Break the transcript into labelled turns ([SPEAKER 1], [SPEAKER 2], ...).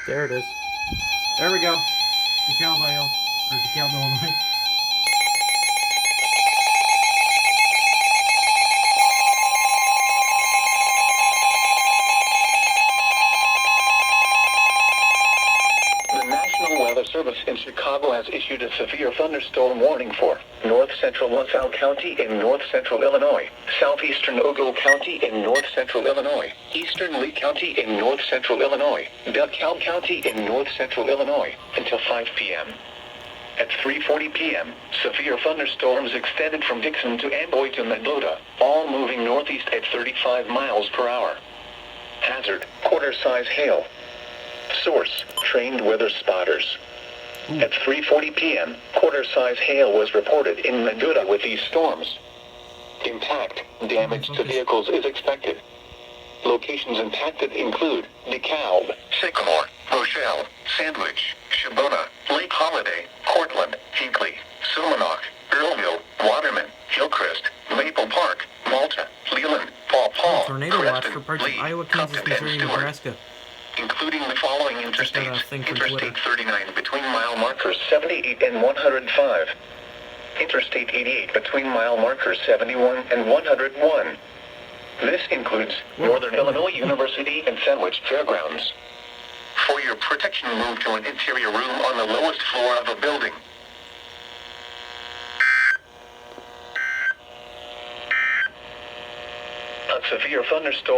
[SPEAKER 1] There it is. There we go. DeKalb, Iowa. Or DeKalb, Illinois.
[SPEAKER 2] The National Weather Service in Chicago has issued a severe thunderstorm warning for north-central LaSalle County in north-central Illinois, southeastern Ogle County in north-central Illinois, eastern Lee County in north-central Illinois, DeKalb County in north-central Illinois, until 5 p.m. At 3:40 p.m., severe thunderstorms extended from Dixon to Amboy to Mendota, all moving northeast at 35 miles per hour. Hazard, quarter-size hail. Source, trained weather spotters. At 3:40 p.m., quarter-size hail was reported in Mendota with these storms. Impact, damage to vehicles is expected. Locations impacted include DeKalb, Sycamore, Rochelle, Sandwich, Shibona, Lake Holiday, Cortland, Hinckley, Sumanok, Earlville, Waterman, Hillcrest, Maple Park, Malta, Leland, Paw Paw,
[SPEAKER 1] Tornado watch
[SPEAKER 2] Creston,
[SPEAKER 1] for parts
[SPEAKER 2] Lee,
[SPEAKER 1] of Iowa, Kansas,
[SPEAKER 2] Compton,
[SPEAKER 1] Missouri,
[SPEAKER 2] and
[SPEAKER 1] and
[SPEAKER 2] Stewart,
[SPEAKER 1] Nebraska.
[SPEAKER 2] including the following interstates.
[SPEAKER 1] thing from Twitter.
[SPEAKER 2] Interstate 39 between mile markers 78 and 105. Interstate 88 between mile markers 71 and 101. This includes Northern Illinois University and Sandwich Fairgrounds. For your protection, move to an interior room on the lowest floor of a building. A severe thunderstorm